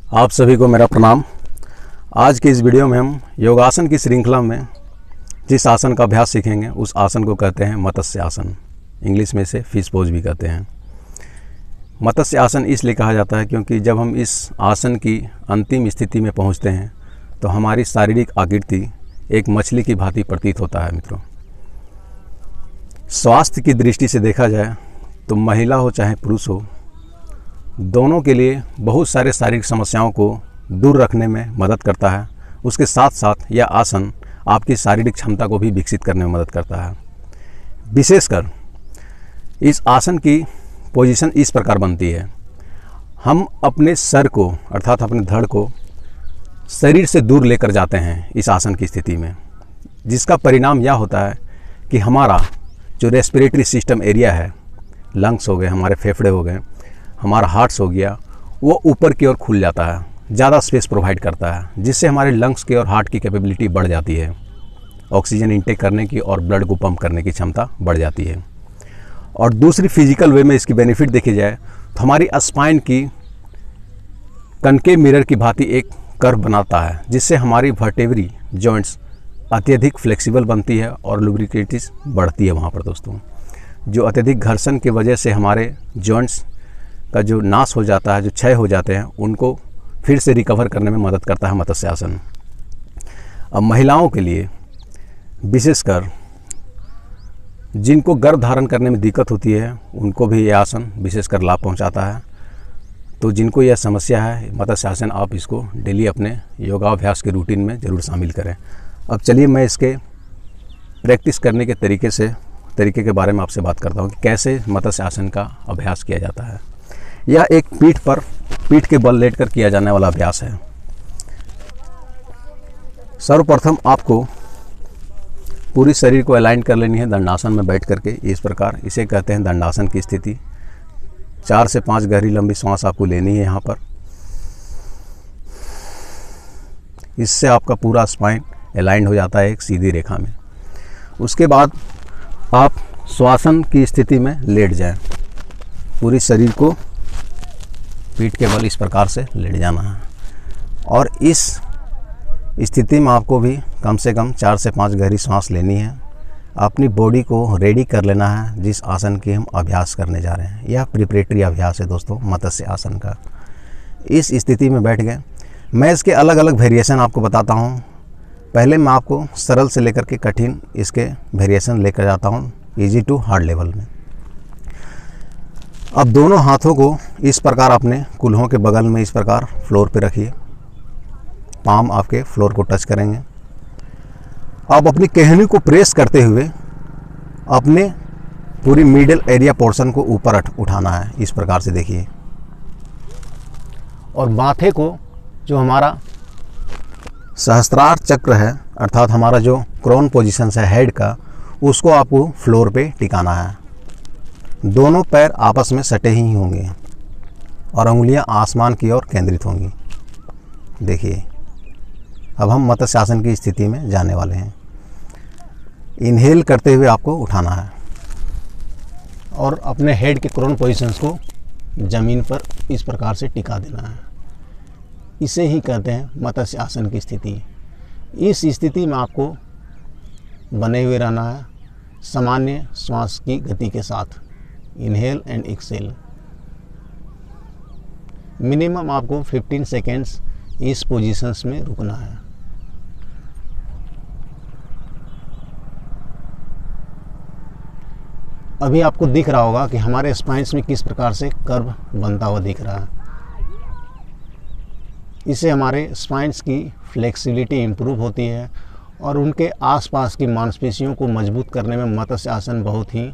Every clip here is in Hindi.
आप सभी को मेरा प्रणाम। आज की इस वीडियो में हम योगासन की श्रृंखला में जिस आसन का अभ्यास सीखेंगे उस आसन को कहते हैं मत्स्य आसन। इंग्लिश में इसे फिश पोज भी कहते हैं। मत्स्य आसन इसलिए कहा जाता है क्योंकि जब हम इस आसन की अंतिम स्थिति में पहुंचते हैं तो हमारी शारीरिक आकृति एक मछली की भांति प्रतीत होता है। मित्रों, स्वास्थ्य की दृष्टि से देखा जाए तो महिला हो चाहे पुरुष हो, दोनों के लिए बहुत सारे शारीरिक समस्याओं को दूर रखने में मदद करता है। उसके साथ साथ यह आसन आपकी शारीरिक क्षमता को भी विकसित करने में मदद करता है। विशेषकर इस आसन की पोजीशन इस प्रकार बनती है, हम अपने सर को अर्थात अपने धड़ को शरीर से दूर लेकर जाते हैं इस आसन की स्थिति में, जिसका परिणाम यह होता है कि हमारा जो रेस्पिरेटरी सिस्टम एरिया है, लंग्स हो गए, हमारे फेफड़े हो गए, हमारा हार्ट्स हो गया, वो ऊपर की ओर खुल जाता है, ज़्यादा स्पेस प्रोवाइड करता है, जिससे हमारे लंग्स की और हार्ट की कैपेबिलिटी बढ़ जाती है, ऑक्सीजन इंटेक करने की और ब्लड को पंप करने की क्षमता बढ़ जाती है। और दूसरी फिजिकल वे में इसकी बेनिफिट देखी जाए तो हमारी स्पाइन की कनकेव मिरर की भांति एक कर्व बनाता है, जिससे हमारी वर्टेब्री जॉइंट्स अत्यधिक फ्लेक्सिबल बनती है और लुब्रिकेटिव बढ़ती है वहाँ पर। दोस्तों, जो अत्यधिक घर्षण की वजह से हमारे जॉइंट्स का जो नाश हो जाता है, जो क्षय हो जाते हैं, उनको फिर से रिकवर करने में मदद करता है मत्स्य आसन। अब महिलाओं के लिए विशेषकर जिनको गर्भ धारण करने में दिक्कत होती है उनको भी यह आसन विशेषकर लाभ पहुंचाता है। तो जिनको यह समस्या है, मत्स्य आसन आप इसको डेली अपने योगाभ्यास के रूटीन में ज़रूर शामिल करें। अब चलिए मैं इसके प्रैक्टिस करने के तरीके के बारे में आपसे बात करता हूँ कि कैसे मत्स्य आसन का अभ्यास किया जाता है। यह एक पीठ के बल लेटकर किया जाने वाला अभ्यास है। सर्वप्रथम आपको पूरी शरीर को अलाइन कर लेनी है दंडासन में बैठ करके इस प्रकार। इसे कहते हैं दंडासन की स्थिति। 4 से 5 गहरी लंबी सांस आपको लेनी है यहाँ पर। इससे आपका पूरा स्पाइन अलाइन हो जाता है एक सीधी रेखा में। उसके बाद आप श्वासन की स्थिति में लेट जाएं। पूरी शरीर को पीठ के बल इस प्रकार से लेट जाना है और इस स्थिति में आपको भी कम से कम 4 से 5 गहरी सांस लेनी है। अपनी बॉडी को रेडी कर लेना है जिस आसन की हम अभ्यास करने जा रहे हैं। यह प्रिपरेटरी अभ्यास है दोस्तों मत्स्य आसन का। इस स्थिति में बैठ गए। मैं इसके अलग अलग वेरिएशन आपको बताता हूँ। पहले मैं आपको सरल से लेकर के कठिन इसके वेरिएशन लेकर जाता हूँ इजी टू हार्ड लेवल में। अब दोनों हाथों को इस प्रकार अपने कुल्हों के बगल में इस प्रकार फ्लोर पे रखिए। पाम आपके फ्लोर को टच करेंगे। अब अपनी कहनी को प्रेस करते हुए अपने पूरी मिडिल एरिया पोर्शन को ऊपर उठाना है इस प्रकार से, देखिए। और माथे को, जो हमारा सहस्त्रार चक्र है अर्थात हमारा जो क्राउन पोजीशन है हेड का, उसको आपको फ्लोर पे टिकाना है। दोनों पैर आपस में सटे ही होंगे और उंगलियां आसमान की ओर केंद्रित होंगी। देखिए, अब हम मत्स्य आसन की स्थिति में जाने वाले हैं। इनहेल करते हुए आपको उठाना है और अपने हेड के क्राउन पोजीशंस को ज़मीन पर इस प्रकार से टिका देना है। इसे ही कहते हैं मत्स्य आसन की स्थिति। इस स्थिति में आपको बने हुए रहना है सामान्य श्वास की गति के साथ। Inhale and Excel. मिनिमम आपको 15 सेकेंड्स इस पोजीशंस में रुकना है। अभी आपको दिख रहा होगा कि हमारे स्पाइन्स में किस प्रकार से कर्व बनता हुआ दिख रहा है। इससे हमारे स्पाइन्स की फ्लेक्सिबिलिटी इम्प्रूव होती है और उनके आसपास की मांसपेशियों को मजबूत करने में मत्स्य आसन बहुत ही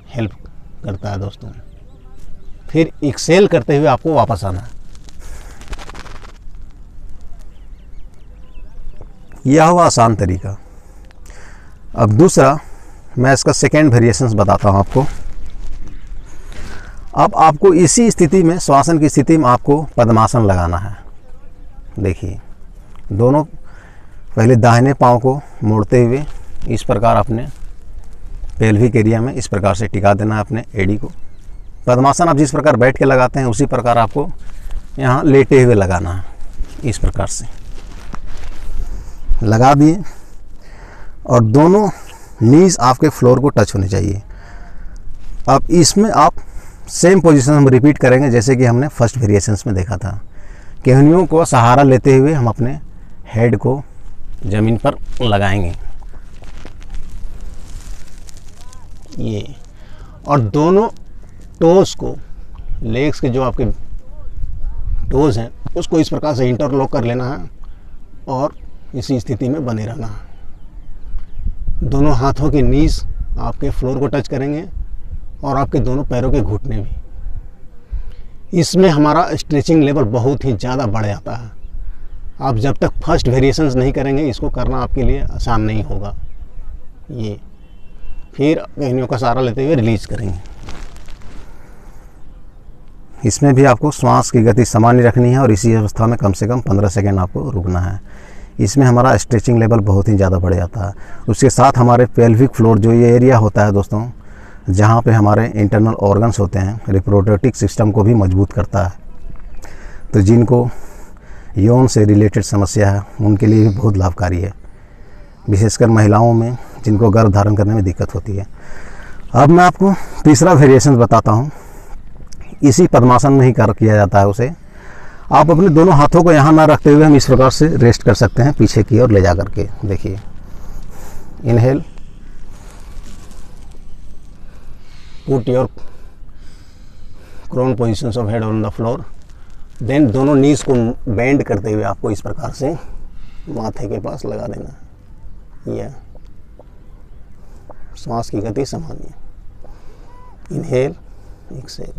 हेल्प करता है दोस्तों। फिर एक्सेल करते हुए आपको वापस आना है। यह हुआ आसान तरीका। अब दूसरा, मैं इसका सेकेंड वेरिएशंस बताता हूं आपको। अब आपको इसी स्थिति में, श्वासन की स्थिति में आपको पद्मासन लगाना है। देखिए, दोनों पहले दाहिने पांव को मोड़ते हुए इस प्रकार अपने पेल्विक एरिया में इस प्रकार से टिका देना है अपने एड़ी को। पद्मासन आप जिस प्रकार बैठ के लगाते हैं उसी प्रकार आपको यहाँ लेटे हुए लगाना है, इस प्रकार से लगा दिए और दोनों नीज आपके फ्लोर को टच होने चाहिए। अब इसमें आप सेम पोजीशन हम रिपीट करेंगे जैसे कि हमने फर्स्ट वेरिएशंस में देखा था। केहनियों को सहारा लेते हुए हम अपने हेड को ज़मीन पर लगाएंगे ये, और दोनों टोज़ को, लेग्स के जो आपके टोज़ हैं उसको इस प्रकार से इंटरलॉक कर लेना है और इसी स्थिति में बने रहना है। दोनों हाथों के नीज आपके फ्लोर को टच करेंगे और आपके दोनों पैरों के घुटने भी। इसमें हमारा स्ट्रेचिंग लेवल बहुत ही ज़्यादा बढ़ जाता है। आप जब तक फर्स्ट वेरिएशंस नहीं करेंगे इसको करना आपके लिए आसान नहीं होगा। ये फिर केहनियों का सहारा लेते हुए रिलीज करेंगे। इसमें भी आपको श्वास की गति सामान्य रखनी है और इसी अवस्था में कम से कम 15 सेकेंड आपको रुकना है। इसमें हमारा स्ट्रेचिंग लेवल बहुत ही ज़्यादा बढ़ जाता है। उसके साथ हमारे पेल्विक फ्लोर जो ये एरिया होता है दोस्तों, जहाँ पे हमारे इंटरनल ऑर्गन्स होते हैं, रिप्रोडक्टिव सिस्टम को भी मजबूत करता है। तो जिनको यौन से रिलेटेड समस्या है उनके लिए भी बहुत लाभकारी है, विशेषकर महिलाओं में जिनको गर्भ धारण करने में दिक्कत होती है। अब मैं आपको तीसरा वेरिएशन बताता हूँ। इसी पद्मासन में ही किया जाता है उसे। आप अपने दोनों हाथों को यहाँ ना रखते हुए हम इस प्रकार से रेस्ट कर सकते हैं पीछे की ओर ले जा करके। देखिए, inhale, put your crown positions of head on the floor, then दोनों नीज को बेंड करते हुए आपको इस प्रकार से माथे के पास लगा देना। यह श्वास की गति सामान्य, इनहेल, एक्सहेल,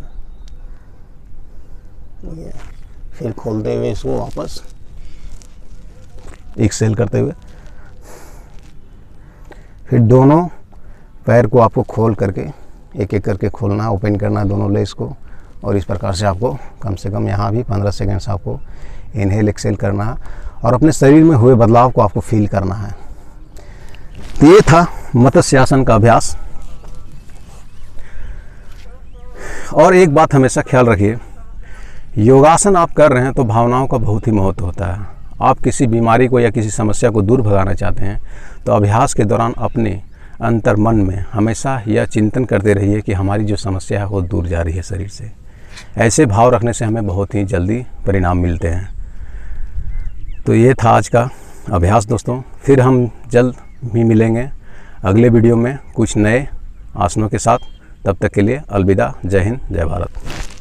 ये फिर खोलते हुए इसको वापस एक्सहेल करते हुए, फिर दोनों पैर को आपको खोल करके एक एक करके खोलना, ओपन करना है दोनों लेग्स को, और इस प्रकार से आपको कम से कम यहाँ भी 15 सेकेंड्स आपको इनहेल एक्सहेल करना है और अपने शरीर में हुए बदलाव को आपको फील करना है। तो ये था मत्स्यासन का अभ्यास। और एक बात हमेशा ख्याल रखिए, योगासन आप कर रहे हैं तो भावनाओं का बहुत ही महत्व होता है। आप किसी बीमारी को या किसी समस्या को दूर भगाना चाहते हैं तो अभ्यास के दौरान अपने अंतर मन में हमेशा यह चिंतन करते रहिए कि हमारी जो समस्या है वो दूर जा रही है शरीर से। ऐसे भाव रखने से हमें बहुत ही जल्दी परिणाम मिलते हैं। तो ये था आज का अभ्यास दोस्तों। फिर हम जल्द भी मिलेंगे अगले वीडियो में कुछ नए आसनों के साथ। तब तक के लिए अलविदा। जय हिंद, जय भारत।